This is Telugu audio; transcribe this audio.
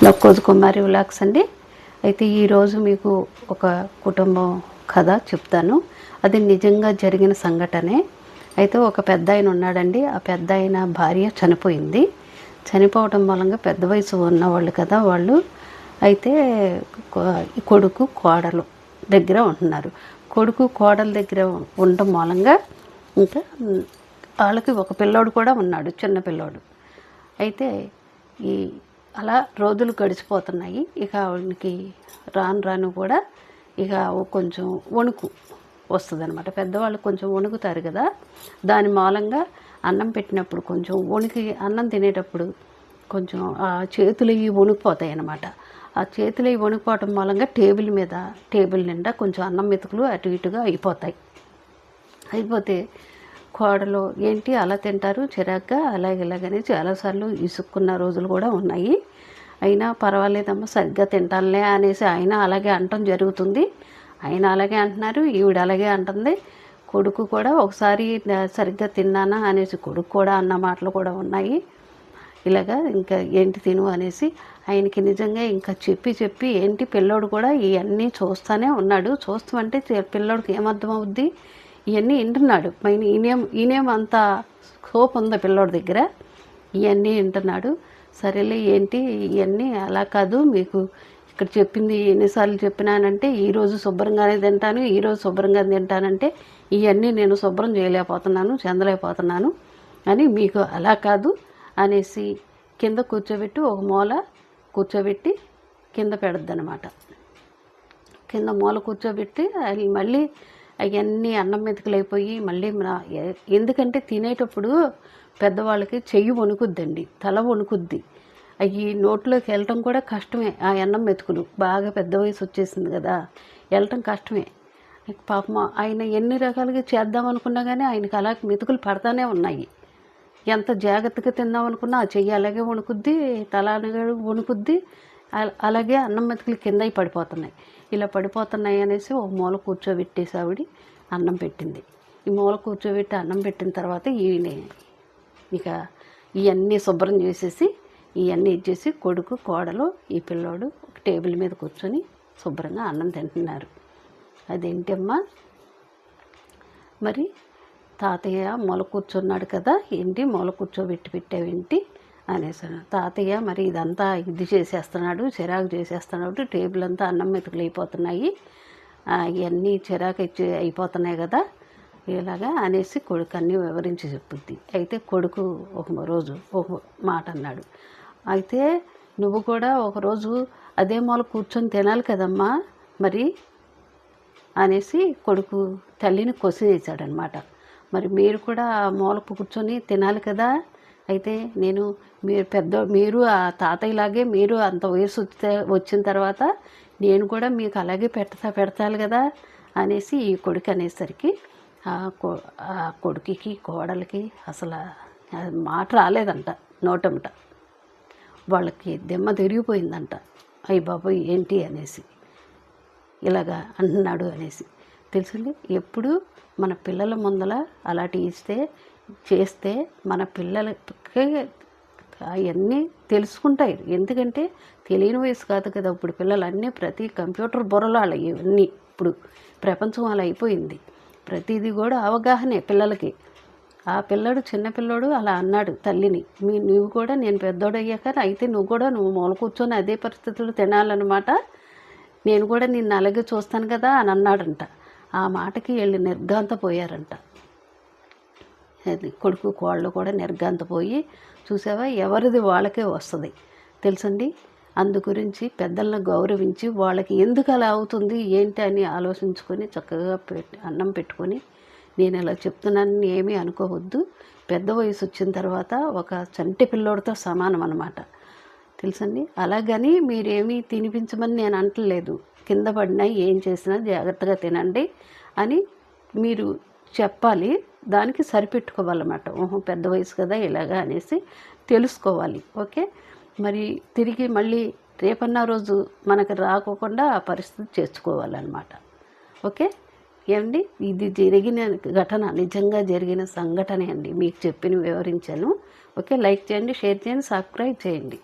నొక్కోజు కుమారి వ్లాగ్స్ అండి. అయితే ఈరోజు మీకు ఒక కుటుంబం కథ చెప్తాను. అది నిజంగా జరిగిన సంఘటనే. అయితే ఒక పెద్ద ఆయన ఉన్నాడండి. ఆ పెద్ద ఆయన భార్య చనిపోయింది. చనిపోవడం మూలంగా పెద్ద వయసు ఉన్నవాళ్ళు కదా వాళ్ళు. అయితే కొడుకు కోడలు దగ్గర ఉంటున్నారు. కొడుకు కోడల దగ్గర ఉండటం మూలంగా ఇంకా వాళ్ళకి ఒక పిల్లోడు కూడా ఉన్నాడు, చిన్న పిల్లోడు. అయితే ఈ అలా రోజులు గడిచిపోతున్నాయి. ఇక ఆవిడకి రాను రాను కూడా ఇక కొంచెం వణుకు వస్తుంది అనమాట. పెద్దవాళ్ళు కొంచెం వణుకుతారు కదా, దాని మూలంగా అన్నం పెట్టినప్పుడు కొంచెం వణికి అన్నం తినేటప్పుడు కొంచెం ఆ చేతులు ఇవి వణికిపోతాయి అన్నమాట. ఆ చేతులు ఇవి వణికిపోవటం మూలంగా టేబుల్ నిండా కొంచెం అన్నం మెతుకులు అటు ఇటుగా అయిపోతే కోడలు ఏంటి అలా తింటారు చిరాగ్గా ఇలాగని చాలాసార్లు ఇసుక్కున్న రోజులు కూడా ఉన్నాయి. అయినా పర్వాలేదమ్మా సరిగ్గా తింటానులే అనేసి ఆయన అలాగే అనటం జరుగుతుంది. ఆయన అలాగే అంటున్నారు, ఈవిడ అలాగే అంటుంది. కొడుకు కూడా ఒకసారి సరిగ్గా తిన్నానా అనేసి కొడుకు కూడా అన్న మాటలు కూడా ఉన్నాయి. ఇలాగా ఇంకా ఏంటి తిను అనేసి ఆయనకి నిజంగా ఇంకా చెప్పి ఏంటి పిల్లోడు కూడా ఇవన్నీ చూస్తూనే ఉన్నాడు. చూస్తామంటే పిల్లోడికి ఏమర్థం అవుద్ది, ఇవన్నీ వింటున్నాడు. ఈయనేం అంత స్కోప్ ఉంది పిల్లోడి దగ్గర, ఇవన్నీ వింటున్నాడు. సరేలే ఏంటి ఇవన్నీ అలా కాదు, మీకు ఇక్కడ చెప్పింది ఎన్నిసార్లు చెప్పినానంటే ఈరోజు శుభ్రంగానే తింటానంటే ఇవన్నీ నేను శుభ్రం చేయలేకపోతున్నాను, చెందలేకపోతున్నాను అని మీకు అలా కాదు అనేసి కింద కూర్చోబెట్టి ఒక మూల కూర్చోబెట్టి కింద పెడద్దనమాట. కింద మూల కూర్చోబెట్టి మళ్ళీ అవన్నీ అన్నం మెతుకులైపోయి మళ్ళీ ఎందుకంటే తినేటప్పుడు పెద్దవాళ్ళకి చెయ్యి వణుకుద్దండి, తల వణుకుద్ది. అవి నోట్లోకి వెళ్ళటం కూడా కష్టమే. ఆ అన్నం మెతుకులు బాగా పెద్ద వయసు వచ్చేసింది కదా, వెళ్ళటం కష్టమే. పాపం ఆయన ఎన్ని రకాలుగా చేద్దామనుకున్నా కానీ ఆయనకి అలా మెతుకులు పడతానే ఉన్నాయి. ఎంత జాగ్రత్తగా తిందామనుకున్నా ఆ చెయ్యి అలాగే వణుకుద్ది, తల వణుకుద్ది. అలాగే అన్నం మెతుకులు కింద పడిపోతున్నాయి. ఇలా పడిపోతున్నాయి అనేసి ఒక మూల కూర్చోబెట్టేసి ఆవిడ అన్నం పెట్టింది. ఈ మూల కూర్చోబెట్టి అన్నం పెట్టిన తర్వాత ఈయన ఇక ఇవన్నీ శుభ్రం చేసేసి ఇవన్నీ ఇచ్చేసి కొడుకు కోడలు ఈ పిల్లోడు ఒక టేబుల్ మీద కూర్చొని శుభ్రంగా అన్నం తింటున్నారు. అదేంటమ్మా మరి తాతయ్య మూల కూర్చున్నాడు కదా, ఏంటి మూల పెట్టావేంటి అనేసాను. తాతయ్య మరి ఇదంతా చేసేస్తున్నాడు, చిరాకు చేసేస్తున్నాడు, టేబుల్ అంతా అన్నం మెతుకులు అయిపోతున్నాయి, ఇవన్నీ చిరాకు అయిపోతున్నాయి కదా ఇలాగా అనేసి కొడుకు అన్నీ వివరించి చెప్పుద్ది. అయితే కొడుకు ఒకరోజు ఒక మాట అన్నాడు. అయితే నువ్వు కూడా ఒకరోజు అదే మూల కూర్చొని తినాలి కదమ్మా మరి అనేసి కొడుకు తల్లిని క్వశ్చన్ చేశాడనమాట. మరి మీరు కూడా ఆ మూల కూర్చొని తినాలి కదా, అయితే మీరు ఆ తాతయ్యలాగే మీరు అంత వయసు వచ్చిన తర్వాత నేను కూడా మీకు అలాగే పెడతాను కదా అనేసి ఈ కొడుకు అనేసరికి ఆ కొడుకుకి కోడలికి అసలు మాట రాలేదంట నోటంట. వాళ్ళకి దిమ్మ తిరిగిపోయిందంట. అయ్య బాబోయ్ ఏంటి అనేసి ఇలాగా అంటున్నాడు అనేసి. తెలుసుంది, ఎప్పుడు మన పిల్లల ముందల అలాంటి చేస్తే మన పిల్లలకి అవన్నీ తెలుసుకుంటాయి. ఎందుకంటే తెలియని వయసు కాదు కదా ఇప్పుడు పిల్లలు. అన్నీ ప్రతి కంప్యూటర్ బుర్రలో అలా ఇవన్నీ ఇప్పుడు ప్రపంచం అలా అయిపోయింది. ప్రతిదీ కూడా అవగాహనే పిల్లలకి. ఆ పిల్లడు చిన్నపిల్లడు అలా అన్నాడు తల్లిని, నువ్వు కూడా నేను పెద్దోడయ్యాక అయితే నువ్వు మూల కూర్చొని అదే పరిస్థితులు తినాలన్నమాట, నేను కూడా నిన్ను అలాగే చూస్తాను కదా అని అన్నాడంట. ఆ మాటకి వీళ్ళు నిర్ఘాంతపోయారంట. అది కొడుకు కోళ్ళు కూడా నిర్ఘాంతపోయి, చూసావా ఎవరిది వాళ్ళకే వస్తుంది తెలుసండి. అందు గురించి పెద్దలను గౌరవించి వాళ్ళకి ఎందుకు అలా అవుతుంది ఏంటి అని ఆలోచించుకొని చక్కగా అన్నం పెట్టుకొని నేను ఇలా చెప్తున్నానని ఏమీ అనుకోవద్దు. పెద్ద వయసు వచ్చిన తర్వాత ఒక చంటి పిల్లోడితో సమానం అన్నమాట తెలుసండి. అలాగని మీరేమీ తినిపించమని నేను అంటలేదు. కింద పడినా ఏం చేసినా జాగ్రత్తగా తినండి అని మీరు చెప్పాలి. దానికి సరిపెట్టుకోవాలన్నమాట. పెద్ద వయసు కదా ఇలాగా అనేసి తెలుసుకోవాలి. ఓకే, మరి తిరిగి మళ్ళీ రేపన్న రోజు మనకు రాకోకుండా ఆ పరిస్థితి చేసుకోవాలన్నమాట. ఓకే ఏమండి, ఇది జరిగిన ఘటన నిజంగా జరిగిన సంఘటనే అండి, మీకు వివరించాను. ఓకే, లైక్ చేయండి, షేర్ చేయండి, సబ్స్క్రైబ్ చేయండి.